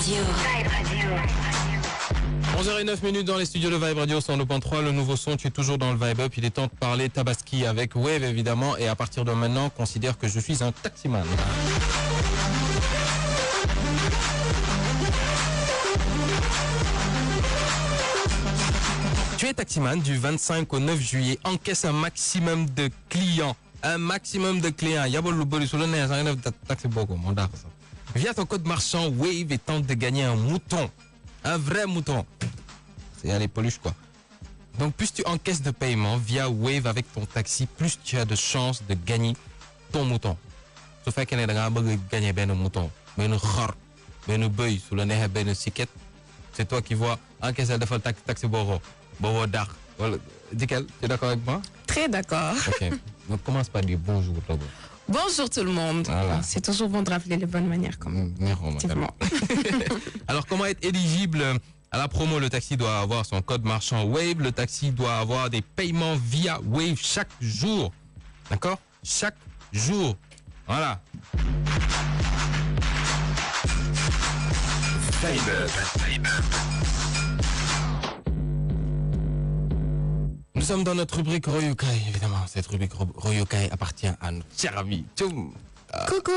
Radio. 11h09 dans les studios de Vibe Radio 102.3, le nouveau son, tu es toujours dans le Vibe Up, il est temps de parler Tabaski avec Wave évidemment, et à partir de maintenant, considère que je suis un taximan. Tu es taximan du 25 au 9 juillet, encaisse un maximum de clients. Un maximum de clients. Via ton code marchand Wave et tente de gagner un mouton. Un vrai mouton. C'est les peluches quoi. Donc plus tu encaisses de paiement via Wave avec ton taxi, plus tu as de chances de gagner ton mouton. Ce fait que tu veux gagner un mouton. Mais un khar, un bœuf, sous le nez, un siket. C'est toi qui vois encaisser de taxi boro. Boro dar. Dikel, tu es d'accord avec moi? Très d'accord. Ok. Donc commence par dire bonjour Togo. Bonjour tout le monde. Voilà. C'est toujours bon de rappeler les bonnes manières quand même. Alors comment être éligible à la promo? Le taxi doit avoir son code marchand Wave. Le taxi doit avoir des paiements via Wave chaque jour. D'accord? Chaque jour. Voilà. Nous sommes dans notre rubrique Royukai, évidemment. Cette rubrique Royukai appartient à notre cher ami Tchoum. Coucou.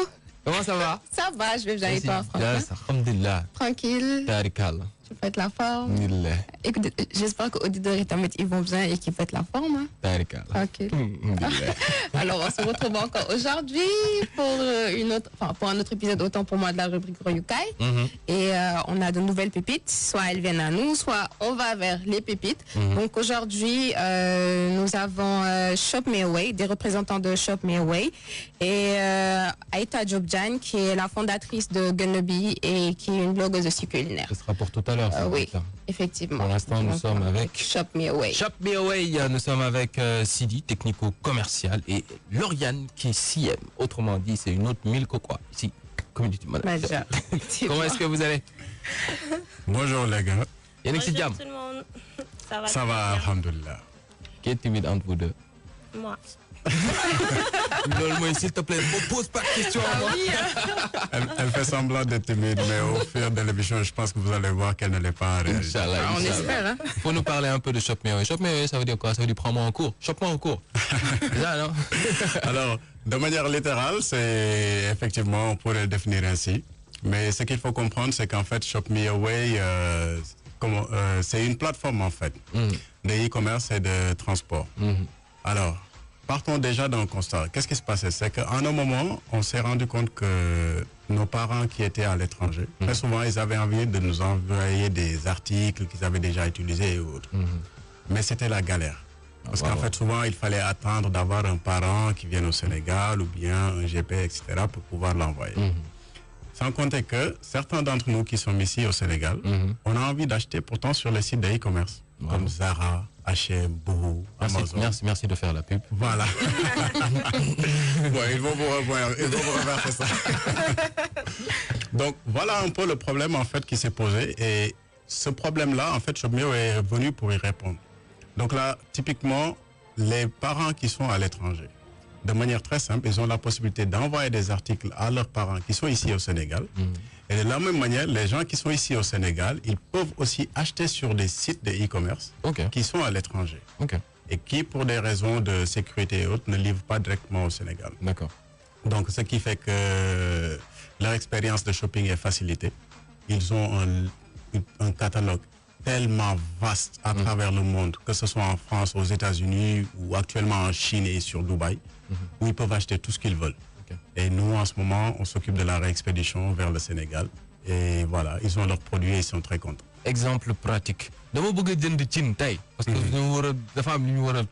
Comment ça va? Ça va, je vais aller pas Franchement. Tranquille. Tarikal. Tu fais la forme. Écoute, j'espère qu'auditeurs et Tamit ils vont bien et qu'ils font la forme. Hein? Tarikal. Ok. Alors on se retrouve encore aujourd'hui pour un autre épisode, autant pour moi, de la rubrique Royukai. Et on a de nouvelles pépites. Soit elles viennent à nous, soit on va vers les pépites. Donc aujourd'hui, nous avons Shop Me Away, des représentants de Shop Me Away, et Aïta Jobjan, qui est la fondatrice de Gunneby et qui est une blogueuse aussi culinaire. Ce sera pour tout à l'heure. Oui, effectivement. Pour l'instant, nous sommes avec Shop Me Away. Shop Me Away, nous sommes avec Sidi, technico-commercial, et Lauriane, qui est CM. Autrement dit, c'est une autre Milko quoi. Ici, community manager. Comment est-ce que vous allez? Bonjour les gars. Yannick Sidiam. Bonjour tout le monde. Ça va? Ça va, alhamdoulilah. Qui est timide entre vous deux? Moi. Lol, s'il te plaît, ne pose pas de questions à moi. Elle fait semblant d'être timide, mais au fur de l'émission, je pense que vous allez voir qu'elle ne l'est pas en réalité. On espère. Hein? Faut nous parler un peu de Shop Me Away. Shop Me Away, ça veut dire quoi? Ça veut dire prends-moi en cours. Shop-moi en cours. C'est ça, non? Alors, de manière littérale, c'est effectivement, on pourrait le définir ainsi. Mais ce qu'il faut comprendre, c'est qu'en fait, Shop Me Away, c'est une plateforme en fait de e-commerce et de transport. Alors, partons déjà d'un constat. Qu'est-ce qui se passait? C'est qu'à un moment, on s'est rendu compte que nos parents qui étaient à l'étranger, très souvent, ils avaient envie de nous envoyer des articles qu'ils avaient déjà utilisés et autres. Mais c'était la galère. Parce qu'en fait, souvent, il fallait attendre d'avoir un parent qui vienne au Sénégal ou bien un GP, etc. pour pouvoir l'envoyer. Sans compter que certains d'entre nous qui sont ici au Sénégal, on a envie d'acheter pourtant sur les sites de e-commerce, comme Zara, H&M, Boohoo, Amazon. Merci de faire la pub. Voilà. Bon, ils vont vous reverser ça. Donc, voilà un peu le problème en fait qui s'est posé. Et ce problème-là, en fait, Shop Me Away est venu pour y répondre. Donc là, typiquement, les parents qui sont à l'étranger, de manière très simple, ils ont la possibilité d'envoyer des articles à leurs parents qui sont ici au Sénégal. Et de la même manière, les gens qui sont ici au Sénégal, ils peuvent aussi acheter sur des sites de e-commerce qui sont à l'étranger. Et qui, pour des raisons de sécurité et autres, ne livrent pas directement au Sénégal. D'accord. Donc, ce qui fait que leur expérience de shopping est facilitée. Ils ont un catalogue tellement vaste à travers le monde, que ce soit en France, aux États-Unis ou actuellement en Chine et sur Dubaï, où ils peuvent acheter tout ce qu'ils veulent. Et nous, en ce moment, on s'occupe de la réexpédition vers le Sénégal. Et voilà, ils ont leurs produits et ils sont très contents. Exemple pratique. dama bëgg a jënd cin tey. parce que ñu war a dafa am lu ñu war a.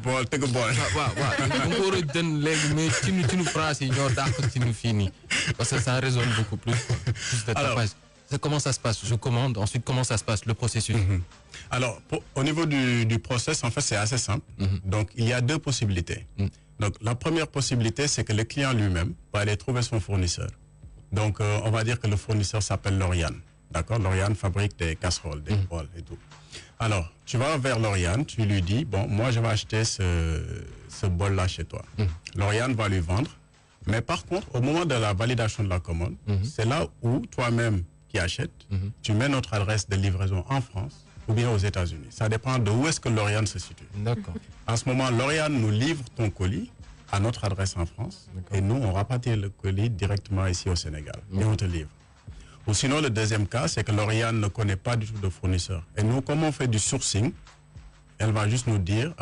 bool tëgg bool. waaw dama ko war a jënd léegi mais cinu France yi ñoo dàq cinu fii nii parce que ça résonne beaucoup plus de tapage. Comment ça se passe? Je commande, ensuite comment ça se passe, le processus? Alors, au niveau du process, en fait, c'est assez simple. Donc, il y a deux possibilités. Donc, la première possibilité, c'est que le client lui-même va aller trouver son fournisseur. Donc, on va dire que le fournisseur s'appelle Lauriane. D'accord? Lauriane fabrique des casseroles, des bols et tout. Alors, tu vas vers Lauriane, tu lui dis, bon, moi, je vais acheter ce bol-là chez toi. Lauriane va lui vendre. Mais par contre, au moment de la validation de la commande, c'est là où toi-même, qui achète, tu mets notre adresse de livraison en France ou bien aux États-Unis. Ça dépend de où est-ce que Lauriane se situe. D'accord. En ce moment, Lauriane nous livre ton colis à notre adresse en France et nous, on rapatrie le colis directement ici au Sénégal et on te livre. Ou sinon, le deuxième cas, c'est que Lauriane ne connaît pas du tout de fournisseur. Et nous, comme on fait du sourcing, elle va juste nous dire,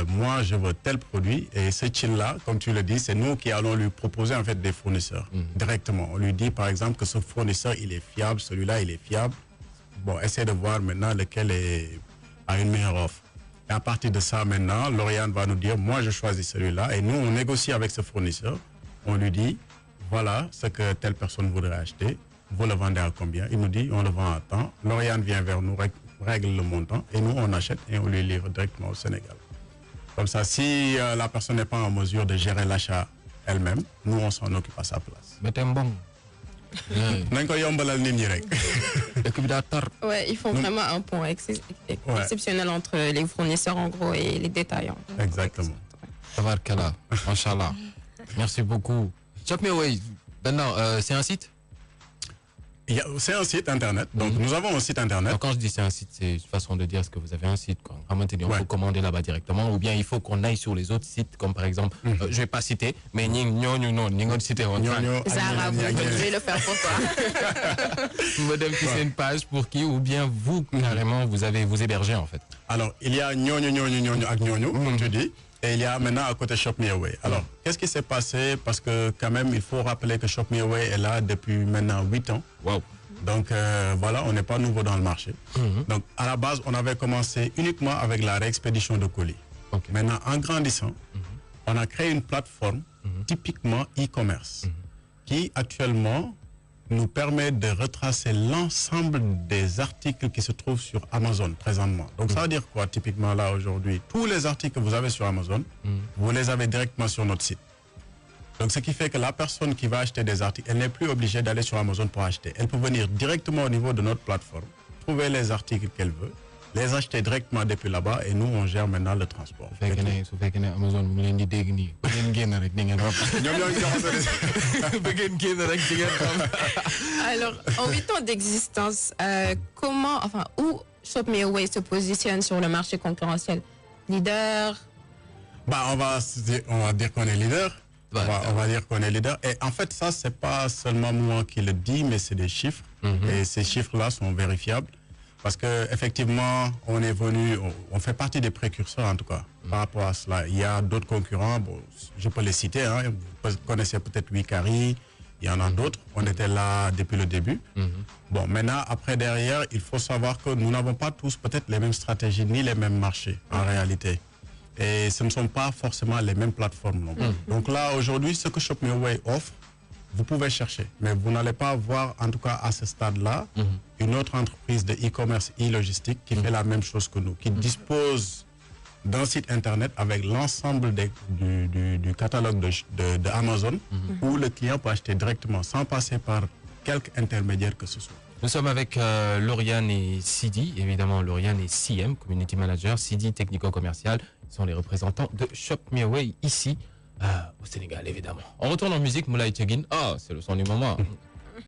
moi, je veux tel produit et ce chill-là, comme tu le dis, c'est nous qui allons lui proposer en fait des fournisseurs directement. On lui dit, par exemple, que ce fournisseur, il est fiable, celui-là, il est fiable. Bon, essaie de voir maintenant lequel a une meilleure offre. Et à partir de ça, maintenant, Lauriane va nous dire, moi, je choisis celui-là. Et nous, on négocie avec ce fournisseur. On lui dit, voilà ce que telle personne voudrait acheter. Vous le vendez à combien? Il nous dit, on le vend à temps. Lauriane vient vers nous, règle le montant. Et nous, on achète et on lui livre directement au Sénégal. Comme ça, si la personne n'est pas en mesure de gérer l'achat elle-même, nous, on s'en occupe à sa place. Mais t'es bon. Ouais, ils font vraiment un pont exceptionnel entre les fournisseurs en gros et les détaillants. Exactement. Tabarkala, Inch'Allah. Merci beaucoup. Shop Me Away, maintenant, c'est un site? C'est un site internet. Donc, nous avons un site internet. Donc, quand je dis c'est un site, c'est une façon de dire est-ce que vous avez un site. À maintenir, il faut commander là-bas directement. Ou bien il faut qu'on aille sur les autres sites, comme par exemple, je ne vais pas citer, mais je vais le faire pour toi. Madame, c'est une page pour qui, ou bien vous, carrément, vous hébergez en fait. Alors, il y a comme tu dis. Et il y a maintenant à côté Shop Me Away. Alors, qu'est-ce qui s'est passé? Parce que quand même, il faut rappeler que Shop Me Away est là depuis maintenant 8 ans. Wow. Donc voilà, on n'est pas nouveau dans le marché. Donc à la base, on avait commencé uniquement avec la réexpédition de colis. Maintenant, en grandissant, on a créé une plateforme typiquement e-commerce qui actuellement nous permet de retracer l'ensemble des articles qui se trouvent sur Amazon présentement. Donc ça veut dire quoi typiquement là aujourd'hui? Tous les articles que vous avez sur Amazon, vous les avez directement sur notre site. Donc ce qui fait que la personne qui va acheter des articles, elle n'est plus obligée d'aller sur Amazon pour acheter. Elle peut venir directement au niveau de notre plateforme, trouver les articles qu'elle veut, les acheter directement depuis là-bas et nous on gère maintenant le transport. Alors, en 8 ans d'existence, où Shop Me Away se positionne sur le marché concurrentiel? Leader? On va dire qu'on est leader. On va dire qu'on est leader. Et en fait, ça, c'est pas seulement moi qui le dis, mais c'est des chiffres. Et ces chiffres-là sont vérifiables. Parce qu'effectivement, on fait partie des précurseurs en tout cas par rapport à cela. Il y a d'autres concurrents, je peux les citer, vous connaissez peut-être Wikari, il y en a d'autres, on était là depuis le début. Bon, maintenant, après derrière, il faut savoir que nous n'avons pas tous peut-être les mêmes stratégies ni les mêmes marchés en réalité. Et ce ne sont pas forcément les mêmes plateformes non plus. Donc là, aujourd'hui, ce que Shop Me Away offre, vous pouvez chercher, mais vous n'allez pas voir, en tout cas à ce stade-là, une autre entreprise de e-commerce e-logistique qui fait la même chose que nous, qui dispose d'un site internet avec l'ensemble du catalogue de Amazon où le client peut acheter directement sans passer par quelque intermédiaire que ce soit. Nous sommes avec Lauriane et Sidi, évidemment Lauriane et CM, Community Manager, Sidi technico-commercial, ils sont les représentants de Shop Me Away ici au Sénégal évidemment. On retourne en musique, Moulay Tchegin, c'est le son du moment.